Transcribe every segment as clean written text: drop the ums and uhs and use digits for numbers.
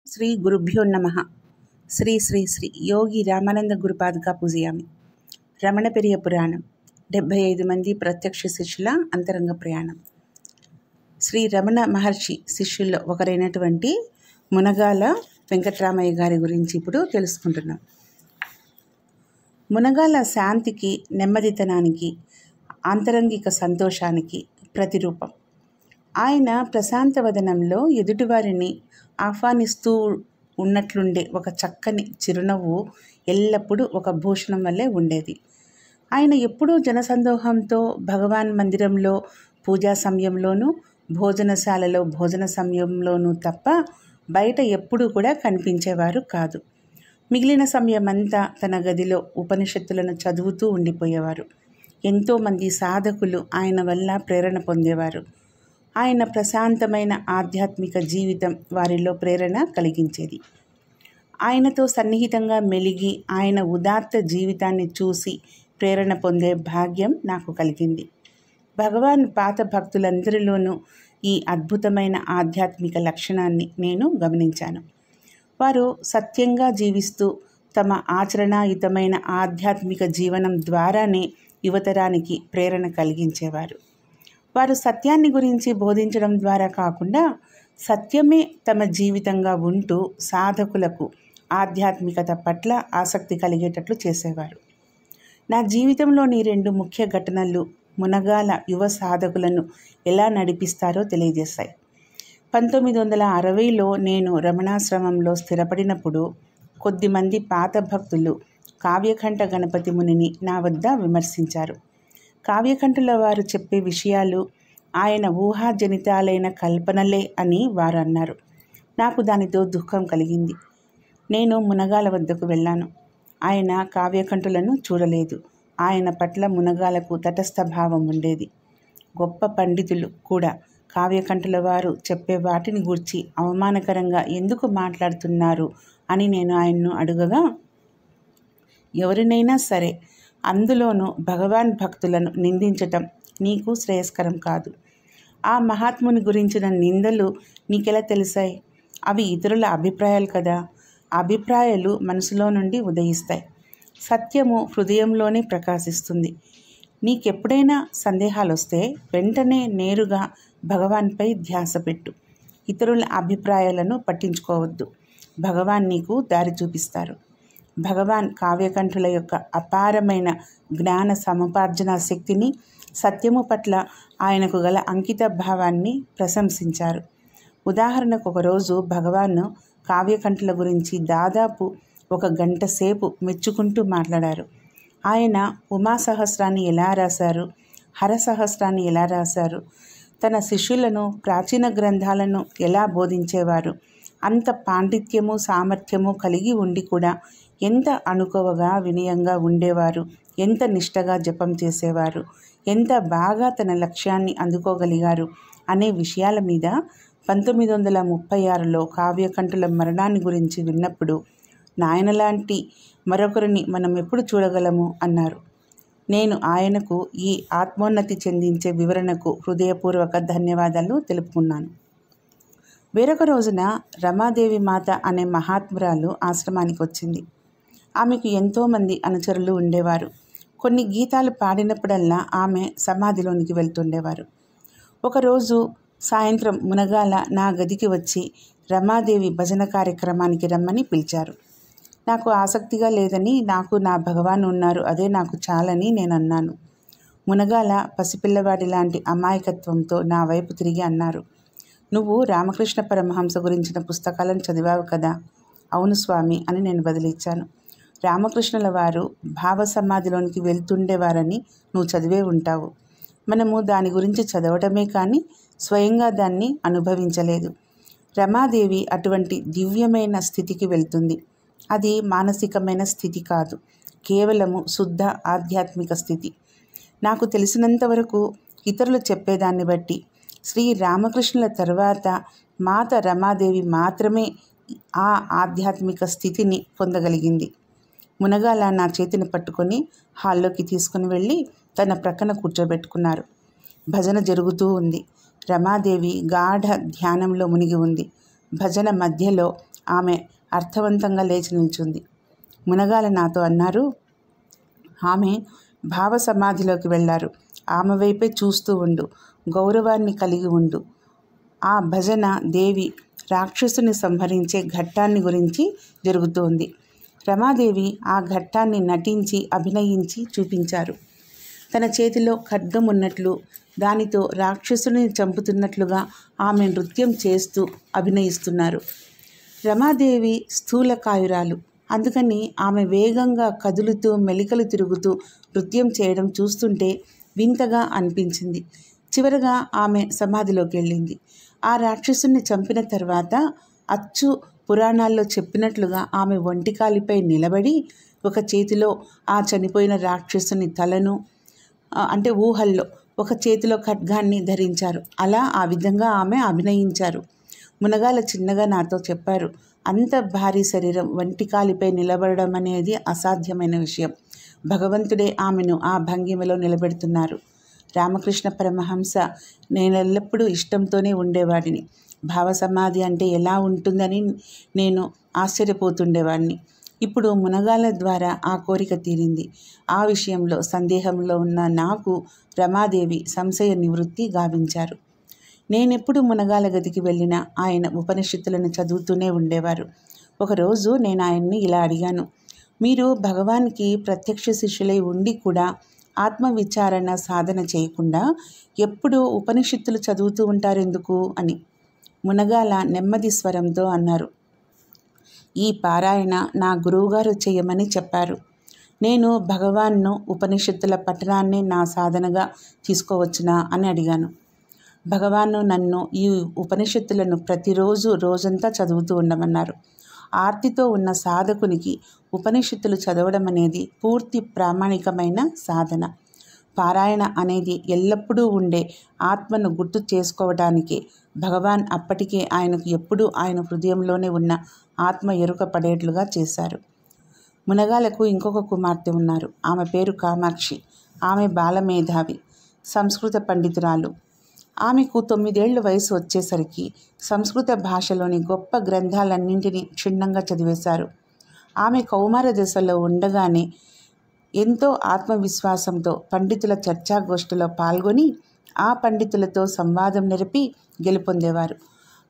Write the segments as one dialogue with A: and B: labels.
A: శ్రీ గురుభ్యో నమః. శ్రీ శ్రీ శ్రీ యోగి రామానంద గురుపాదుకా పూజయామి. రమణ పెరియ పురాణం 75 మంది ప్రత్యక్ష శిష్యుల అంతరంగ ప్రయాణం. శ్రీ రమణ మహర్షి శిష్యుల్లో ఒకరైనటువంటి మునగాల వెంకటరామయ్య గారి గురించి ఇప్పుడు తెలుసుకుంటున్నాం. మునగాల శాంతికి, నెమ్మదితనానికి, ఆంతరంగిక సంతోషానికి ప్రతిరూపం. ఆయన ప్రశాంత వదనంలో ఎదుటివారిని ఆహ్వానిస్తూ ఉన్నట్లుండే ఒక చక్కని చిరునవ్వు ఎల్లప్పుడూ ఒక భూషణం వల్లే ఉండేది. ఆయన ఎప్పుడూ జనసందోహంతో భగవాన్ మందిరంలో పూజా సమయంలోనూ, భోజనశాలలో భోజన సమయంలోనూ తప్ప బయట ఎప్పుడూ కూడా కనిపించేవారు కాదు. మిగిలిన సమయమంతా తన గదిలో ఉపనిషత్తులను చదువుతూ ఉండిపోయేవారు. ఎంతోమంది సాధకులు ఆయన వల్ల ప్రేరణ పొందేవారు. ఆయన ప్రశాంతమైన ఆధ్యాత్మిక జీవితం వారిలో ప్రేరణ కలిగించేది. ఆయనతో సన్నిహితంగా మెలిగి ఆయన ఉదాత్త జీవితాన్ని చూసి ప్రేరణ పొందే భాగ్యం నాకు కలిగింది. భగవాన్ పాత భక్తులందరిలోనూ ఈ అద్భుతమైన ఆధ్యాత్మిక లక్షణాన్ని నేను గమనించాను. వారు సత్యంగా జీవిస్తూ తమ ఆచరణాయుతమైన ఆధ్యాత్మిక జీవనం ద్వారానే యువతరానికి ప్రేరణ కలిగించేవారు. వారు సత్యాన్ని గురించి బోధించడం ద్వారా కాకుండా సత్యమే తమ జీవితంగా ఉంటూ సాధకులకు ఆధ్యాత్మికత పట్ల ఆసక్తి కలిగేటట్లు చేసేవారు. నా జీవితంలోని 2 ముఖ్య ఘటనలు మునగాల యువ సాధకులను ఎలా నడిపిస్తారో తెలియజేశాయి. 1960లో నేను రమణాశ్రమంలో స్థిరపడినప్పుడు కొద్దిమంది పాత భక్తులు కావ్యకంఠ గణపతి మునిని నా వద్ద విమర్శించారు. కావ్యకంఠుల వారు చెప్పే విషయాలు ఆయన ఊహాజనితాలైన కల్పనలే అని వారు అన్నారు. నాకు దానితో దుఃఖం కలిగింది. నేను మునగాల వద్దకు వెళ్ళాను. ఆయన కావ్యకంఠులను చూడలేదు. ఆయన పట్ల మునగాలకు తటస్థ భావం ఉండేది. గొప్ప పండితులు కూడా కావ్యకంఠుల వారు చెప్పే వాటిని గూర్చి అవమానకరంగా ఎందుకు మాట్లాడుతున్నారు అని నేను ఆయన్ను అడుగగా, ఎవరినైనా సరే, అందులోనూ భగవాన్ భక్తులను నిందించటం నీకు శ్రేయస్కరం కాదు. ఆ మహాత్ముని గురించిన నిందలు నీకెలా తెలిసాయి? అవి ఇతరుల అభిప్రాయాలు కదా. అభిప్రాయాలు మనసులో నుండి ఉదయిస్తాయి. సత్యము హృదయంలోనే ప్రకాశిస్తుంది. నీకెప్పుడైనా సందేహాలు వస్తే వెంటనే నేరుగా భగవాన్పై ధ్యాస పెట్టు. ఇతరుల అభిప్రాయాలను పట్టించుకోవద్దు. భగవాన్ నీకు దారి చూపిస్తారు. భగవాన్ కావ్యకంఠుల యొక్క అపారమైన జ్ఞాన సముపార్జన శక్తిని, సత్యము పట్ల ఆయనకు గల అంకిత భావాన్ని ప్రశంసించారు. ఉదాహరణకు, ఒకరోజు భగవాన్ కావ్యకంఠుల గురించి దాదాపు 1 గంట సేపు మెచ్చుకుంటూ మాట్లాడారు. ఆయన ఉమా సహస్రాన్ని ఎలా రాశారు, హర సహస్రాన్ని ఎలా రాశారు, తన శిష్యులను ప్రాచీన గ్రంథాలను ఎలా బోధించేవారు, అంత పాండిత్యము సామర్థ్యము కలిగి ఉండి కూడా ఎంత అణుకువగా వినయంగా ఉండేవారు, ఎంత నిష్టగా జపం చేసేవారు, ఎంత బాగా తన లక్ష్యాన్ని అందుకోగలిగారు అనే విషయాల మీద 1936లో కావ్యకంఠుల మరణాన్ని గురించి విన్నప్పుడు, నాయనలాంటి మరొకరిని మనం ఎప్పుడు చూడగలము అన్నారు. నేను ఆయనకు ఈ ఆత్మోన్నతి చెందించే వివరణకు హృదయపూర్వక ధన్యవాదాలు తెలుపుకున్నాను. వేరొక రోజున రమాదేవి మాత అనే మహాత్మురాలు ఆశ్రమానికి వచ్చింది. ఆమెకు ఎంతోమంది అనుచరులు ఉండేవారు. కొన్ని గీతాలు పాడినప్పుడల్లా ఆమె సమాధిలోనికి వెళ్తుండేవారు. ఒకరోజు సాయంత్రం మునగాల నా గదికి వచ్చి రమాదేవి భజన కార్యక్రమానికి రమ్మని పిలిచారు. నాకు ఆసక్తిగా లేదని, నాకు నా భగవాన్ ఉన్నారు, అదే నాకు చాలని నేను అన్నాను. మునగాల పసిపిల్లవాడి లాంటి అమాయకత్వంతో నా వైపు తిరిగి అన్నారు, నువ్వు రామకృష్ణ పరమహంస గురించిన పుస్తకాలను చదివావు కదా. అవును స్వామి అని నేను బదిలిచ్చాను. రామకృష్ణుల వారు భావ సమాధిలోనికి వెళ్తుండేవారని నువ్వు చదివే ఉంటావు. మనము దాని గురించి చదవడమే కానీ స్వయంగా దాన్ని అనుభవించలేదు. రమాదేవి అటువంటి దివ్యమైన స్థితికి వెళ్తుంది. అది మానసికమైన స్థితి కాదు, కేవలము శుద్ధ ఆధ్యాత్మిక స్థితి. నాకు తెలిసినంతవరకు ఇతరులు చెప్పేదాన్ని బట్టి శ్రీ రామకృష్ణుల తర్వాత మాత రమాదేవి మాత్రమే ఆ ఆధ్యాత్మిక స్థితిని పొందగలిగింది. మునగాల నా చేతిని పట్టుకొని హాల్లోకి తీసుకుని వెళ్ళి తన ప్రక్కన కూర్చోబెట్టుకున్నారు. భజన జరుగుతూ ఉంది. రమాదేవి గాఢ ధ్యానంలో మునిగి ఉంది. భజన మధ్యలో ఆమె అర్థవంతంగా లేచి నిల్చుంది. మునగాల నాతో అన్నారు, ఆమె భావ సమాధిలోకి వెళ్ళారు. ఆమె వైపే చూస్తూ ఉండు, గౌరవాన్ని కలిగి ఉండు. ఆ భజన దేవి రాక్షసుని సంహరించే ఘట్టాన్ని గురించి జరుగుతోంది. రమాదేవి ఆ ఘట్టాన్ని నటించి అభినయించి చూపించారు. తన చేతిలో ఖడ్గం ఉన్నట్లు, దానితో రాక్షసుని చంపుతున్నట్లుగా ఆమె నృత్యం చేస్తూ అభినయిస్తున్నారు. రమాదేవి స్థూలకాయురాలు, అందుకని ఆమె వేగంగా కదులుతూ మెలికలు తిరుగుతూ నృత్యం చేయడం చూస్తుంటే వింతగా అనిపించింది. చివరగా ఆమె సమాధిలోకి వెళ్ళింది. ఆ రాక్షసుని చంపిన తర్వాత అచ్చు పురాణాల్లో చెప్పినట్లుగా ఆమె ఒంటికాలిపై నిలబడి ఒక చేతిలో ఆ చనిపోయిన రాక్షసుని తలను, అంటే ఊహల్లో ఒక చేతిలో ఖడ్గాన్ని ధరించారు. అలా ఆ విధంగా ఆమె అభినయించారు. మునగాల చిన్నగా నాతో చెప్పారు, అంత భారీ శరీరం ఒంటికాలిపై నిలబడడం అనేది అసాధ్యమైన విషయం. భగవంతుడే ఆమెను ఆ భంగిమలో నిలబెడుతున్నారు. రామకృష్ణ పరమహంస నేనెల్లప్పుడూ ఇష్టంతోనే ఉండేవాడిని. భావసమాధి అంటే ఎలా ఉంటుందని నేను ఆశ్చర్యపోతుండేవాడిని. ఇప్పుడు మునగాల ద్వారా ఆ కోరిక తీరింది. ఆ విషయంలో సందేహంలో ఉన్న నాకు రమాదేవి సంశయ నివృత్తి గావించారు. నేనెప్పుడు మునగాల గదికి వెళ్ళినా ఆయన ఉపనిషత్తులను చదువుతూనే ఉండేవారు. ఒకరోజు నేను ఆయన్ని ఇలా అడిగాను, మీరు భగవాన్కి ప్రత్యక్ష శిష్యులై ఉండి కూడా ఆత్మవిచారణ సాధన చేయకుండా ఎప్పుడూ ఉపనిషత్తులు చదువుతూ ఉంటారెందుకు అని. మునగాల నెమ్మది స్వరంతో అన్నారు, ఈ పారాయణ నా గురువుగారు చేయమని చెప్పారు. నేను భగవాన్ను ఉపనిషత్తుల పఠనాన్నే నా సాధనగా తీసుకోవచ్చునా అని అడిగాను. భగవాను నన్ను ఈ ఉపనిషత్తులను ప్రతిరోజు రోజంతా చదువుతూ ఉండమన్నారు. ఆర్తితో ఉన్న సాధకునికి ఉపనిషత్తులు చదవడం అనేది పూర్తి ప్రామాణికమైన సాధన. పారాయణ అనేది ఎల్లప్పుడూ ఉండే ఆత్మను గుర్తు చేసుకోవడానికే. భగవాన్ అప్పటికే ఆయనకు ఎప్పుడూ ఆయన హృదయంలోనే ఉన్న ఆత్మ ఎరుక పడేట్లుగా చేశారు. మునగాలకు ఇంకొక కుమార్తె ఉన్నారు. ఆమె పేరు కామాక్షి. ఆమె బాలమేధావి, సంస్కృత పండితురాలు. ఆమెకు 9 ఏళ్ల వయసు వచ్చేసరికి సంస్కృత భాషలోని గొప్ప గ్రంథాలన్నింటినీ క్షుణ్ణంగా చదివేశారు. ఆమె కౌమార దశలో ఉండగానే ఎంతో ఆత్మవిశ్వాసంతో పండితుల చర్చాగోష్ఠిలో పాల్గొని ఆ పండితులతో సంవాదం నెరపి గెలుపొందేవారు.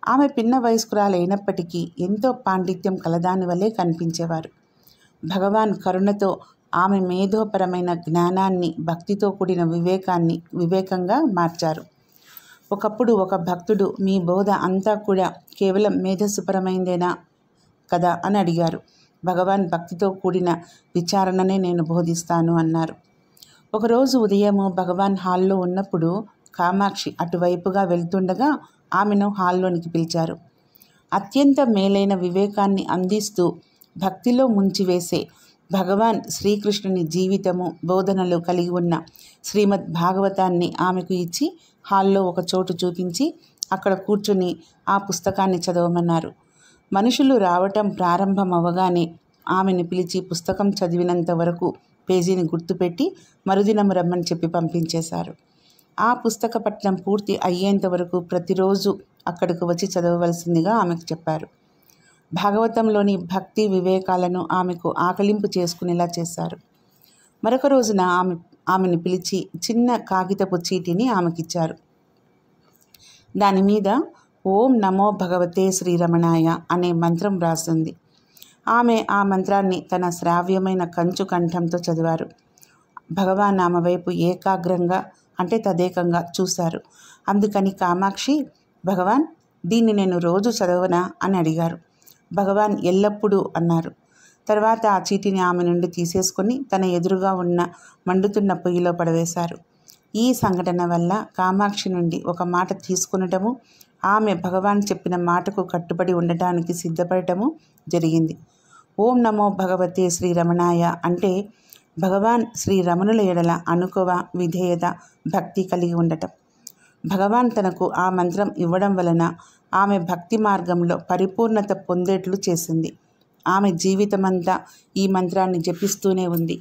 A: ఆమె పిన్న వయస్కురాలైనప్పటికీ ఎంతో పాండిత్యం కలదాని వలె కనిపించేవారు. భగవాన్ కరుణతో ఆమె మేధోపరమైన జ్ఞానాన్ని భక్తితో కూడిన వివేకంగా మార్చారు. ఒకప్పుడు ఒక భక్తుడు, మీ బోధ అంతా కూడా కేవలం మేధస్సుపరమైందేనా కదా అని అడిగారు. భగవాన్ భక్తితో కూడిన విచారణనే నేను బోధిస్తాను అన్నారు. ఒకరోజు ఉదయము భగవాన్ హాల్లో ఉన్నప్పుడు కామాక్షి అటువైపుగా వెళ్తుండగా ఆమెను హాల్లోనికి పిలిచారు. అత్యంత మేలైన వివేకాన్ని అందిస్తూ భక్తిలో ముంచివేసే భగవాన్ శ్రీకృష్ణుని జీవితము, బోధనలు కలిగి ఉన్న శ్రీమద్ భాగవతాన్ని ఆమెకు ఇచ్చి హాల్లో ఒక చోటు చూపించి అక్కడ కూర్చుని ఆ పుస్తకాన్ని చదవమన్నారు. మనుషులు రావటం ప్రారంభమవగానే ఆమెను పిలిచి పుస్తకం చదివినంత వరకు పేజీని గుర్తుపెట్టి మరుదినం రమ్మని చెప్పి పంపించేశారు. ఆ పుస్తక పఠనం పూర్తి అయ్యేంత వరకు ప్రతిరోజు అక్కడికి వచ్చి చదవవలసిందిగా ఆమెకు చెప్పారు. భాగవతంలోని భక్తి వివేకాలను ఆమెకు ఆకలింపు చేసుకునేలా చేశారు. మరొక రోజున ఆమెను పిలిచి చిన్న కాగితపు చీటిని ఆమెకిచ్చారు. దాని మీద ఓం నమో భగవతే శ్రీరమణాయ అనే మంత్రం రాసింది. ఆమె ఆ మంత్రాన్ని తన శ్రావ్యమైన కంచు కంఠంతో చదివారు. భగవాన్ ఆమె వైపు ఏకాగ్రంగా, అంటే తదేకంగా చూశారు. అందుకని కామాక్షి, భగవాన్ దీన్ని నేను రోజు చదవనా అని అడిగారు. భగవాన్ ఎల్లప్పుడూ అన్నారు. తర్వాత ఆ చీటిని ఆమె నుండి తీసేసుకొని తన ఎదురుగా ఉన్న మండుతున్న పొయ్యిలో పడవేశారు. ఈ సంఘటన వల్ల కామాక్షి నుండి ఒక మాట తీసుకునటము, ఆమె భగవాన్ చెప్పిన మాటకు కట్టుబడి ఉండటానికి సిద్ధపడటము జరిగింది. ఓం నమో భగవతే శ్రీరమణాయ అంటే భగవాన్ శ్రీరమణుల ఎడల అనుకువ, విధేయత, భక్తి కలిగి ఉండటం. భగవాన్ తనకు ఆ మంత్రం ఇవ్వడం వలన ఆమె భక్తి మార్గంలో పరిపూర్ణత పొందేట్లు చేసింది. ఆమె జీవితమంతా ఈ మంత్రాన్ని జపిస్తూనే ఉంది.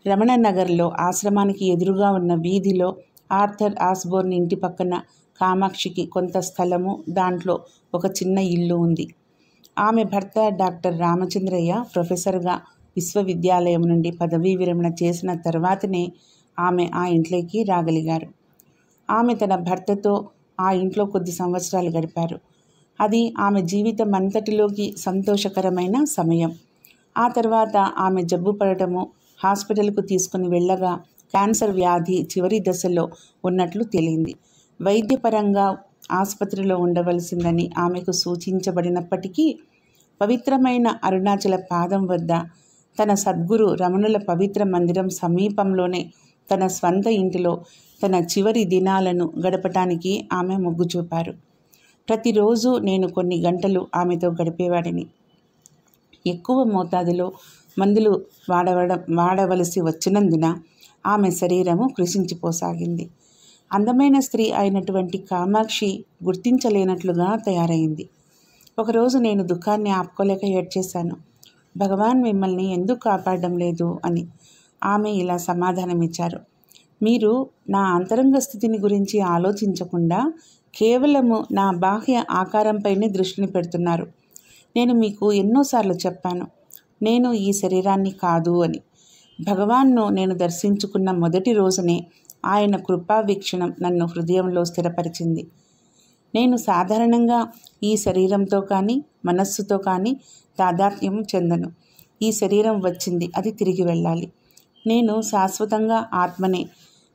A: రమణ నగర్లో ఆశ్రమానికి ఎదురుగా ఉన్న వీధిలో ఆర్థర్ ఆస్బోర్న్ ఇంటి పక్కన కామాక్షికి కొంత స్థలము, దాంట్లో ఒక చిన్న ఇల్లు ఉంది. ఆమె భర్త డాక్టర్ రామచంద్రయ్య ప్రొఫెసర్గా విశ్వవిద్యాలయం నుండి పదవీ విరమణ చేసిన తర్వాతనే ఆమె ఆ ఇంట్లోకి రాగలిగారు. ఆమె తన భర్తతో ఆ ఇంట్లో కొద్ది సంవత్సరాలు గడిపారు. అది ఆమె జీవితం అంతటిలోకి సంతోషకరమైన సమయం. ఆ తర్వాత ఆమె జబ్బు పడటము, హాస్పిటల్కు తీసుకుని వెళ్ళగా క్యాన్సర్ వ్యాధి చివరి దశలో ఉన్నట్లు తేలింది. వైద్యపరంగా ఆసుపత్రిలో ఉండవలసిందని ఆమెకు సూచించబడినప్పటికీ పవిత్రమైన అరుణాచల పాదం వద్ద తన సద్గురు రమణుల పవిత్ర మందిరం సమీపంలోనే తన స్వంత ఇంటిలో తన చివరి దినాలను గడపటానికి ఆమె మొగ్గు చూపారు. ప్రతిరోజు నేను కొన్ని గంటలు ఆమెతో గడిపేవాడిని. ఎక్కువ మోతాదులో మందులు వాడవలసి వచ్చినందున ఆమె శరీరము కృషించిపోసాగింది. అందమైన స్త్రీ అయినటువంటి కామాక్షి గుర్తించలేనట్లుగా తయారైంది. ఒకరోజు నేను దుఃఖాన్ని ఆపుకోలేక ఏడ్చేశాను. భగవాన్ మిమ్మల్ని ఎందుకు కాపాడడం లేదు అని. ఆమె ఇలా సమాధానమిచ్చారు. మీరు నా అంతరంగ స్థితిని గురించి ఆలోచించకుండా కేవలము నా బాహ్య ఆకారంపైనే దృష్టిని పెడుతున్నారు. నేను మీకు ఎన్నోసార్లు చెప్పాను, నేను ఈ శరీరాన్ని కాదు అని. భగవాన్ను నేను దర్శించుకున్న మొదటి రోజునే ఆయన కృపా వీక్షణం నన్ను హృదయంలో స్థిరపరిచింది. నేను సాధారణంగా ఈ శరీరంతో కానీ మనస్సుతో కానీ తాదాత్మ్యం చెందను. ఈ శరీరం వచ్చింది, అది తిరిగి వెళ్ళాలి. నేను శాశ్వతంగా ఆత్మనే.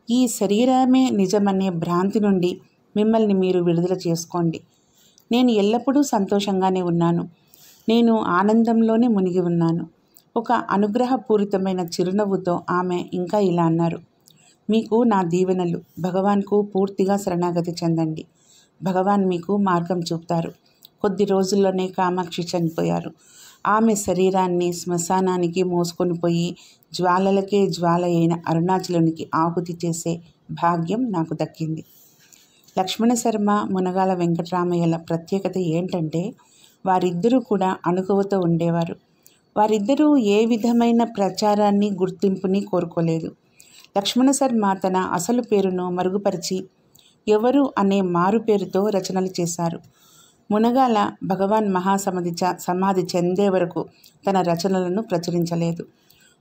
A: ఈ శరీరమే నిజమనే భ్రాంతి నుండి మిమ్మల్ని మీరు విడుదల చేసుకోండి. నేను ఎల్లప్పుడూ సంతోషంగానే ఉన్నాను. నేను ఆనందంలోనే మునిగి ఉన్నాను. ఒక అనుగ్రహపూరితమైన చిరునవ్వుతో ఆమె ఇంకా ఇలా అన్నారు. మీకు నా దీవెనలు. భగవాన్కు పూర్తిగా శరణాగతి చెందండి. భగవాన్ మీకు మార్గం చూపుతారు. కొద్ది రోజుల్లోనే కామాక్షి చనిపోయారు. ఆమె శరీరాన్ని శ్మశానానికి మోసుకొని పోయి జ్వాలలకే జ్వాల అయిన అరుణాచలునికి ఆహుతి చేసే భాగ్యం నాకు దక్కింది. లక్ష్మణ శర్మ, మునగాల వెంకటరామయ్యల ప్రత్యేకత ఏంటంటే వారిద్దరూ కూడా అణకువతో ఉండేవారు. వారిద్దరూ ఏ విధమైన ప్రచారాన్ని, గుర్తింపుని కోరుకోలేదు. లక్ష్మణ శర్మ తన అసలు పేరును మరుగుపరిచి ఎవరు అనే మారు పేరుతో రచనలు చేశారు. మునగాల భగవాన్ సమాధి చెందే వరకు తన రచనలను ప్రచురించలేదు.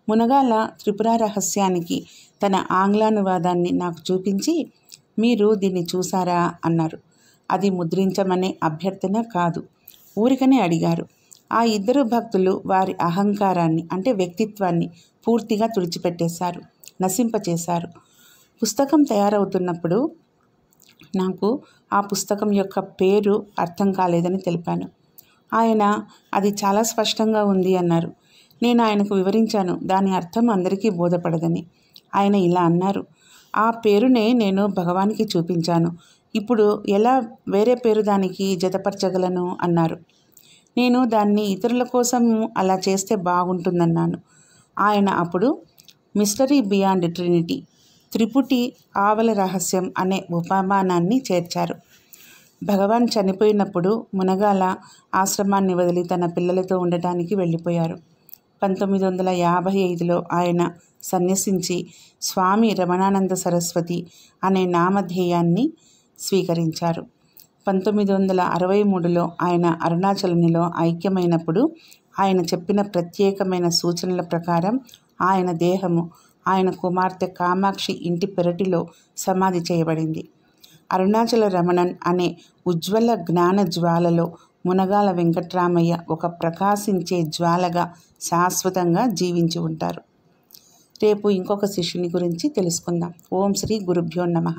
A: మునగాల త్రిపుర రహస్యానికి తన ఆంగ్లానువాదాన్ని నాకు చూపించి, మీరు దీన్ని చూసారా అన్నారు. అది ముద్రించమనే అభ్యర్థన కాదు, ఊరికనే అడిగారు. ఆ ఇద్దరు భక్తులు వారి అహంకారాన్ని అంటే వ్యక్తిత్వాన్ని పూర్తిగా తుడిచిపెట్టేశారు, నశింపచేశారు. పుస్తకం తయారవుతున్నప్పుడు నాకు ఆ పుస్తకం యొక్క పేరు అర్థం కాలేదని తెలిపాను. ఆయన అది చాలా స్పష్టంగా ఉంది అన్నారు. నేను ఆయనకు వివరించాను, దాని అర్థం అందరికీ బోధపడదని. ఆయన ఇలా అన్నారు, ఆ పేరునే నేను భగవానికి చూపించాను, ఇప్పుడు ఎలా వేరే పేరు దానికి జతపరచగలను అన్నారు. నేను దాన్ని ఇతరుల కోసం అలా చేస్తే బాగుంటుందన్నాను. ఆయన అప్పుడు మిస్టరీ బియాండ్ ట్రినిటీ, త్రిపుటి ఆవల రహస్యం అనే ఉపమానాన్ని చేర్చారు. భగవాన్ చనిపోయినప్పుడు మునగాల ఆశ్రమాన్ని వదిలి తన పిల్లలతో ఉండటానికి వెళ్ళిపోయారు. 1955లో ఆయన సన్యసించి స్వామి రమణానంద సరస్వతి అనే నామధేయాన్ని స్వీకరించారు. 1963లో ఆయన అరుణాచలునిలో ఐక్యమైనప్పుడు ఆయన చెప్పిన ప్రత్యేకమైన సూచనల ప్రకారం ఆయన దేహము ఆయన కుమార్తె కామాక్షి ఇంటి పెరటిలో సమాధి చేయబడింది. అరుణాచల రమణన్ అనే ఉజ్వల జ్ఞాన జ్వాలలో మునగాల వెంకట్రామయ్య ఒక ప్రకాశించే జ్వాలగా శాశ్వతంగా జీవించి ఉంటారు. రేపు ఇంకొక శిష్యుని గురించి తెలుసుకుందాం. ఓం శ్రీ గురుభ్యో నమః.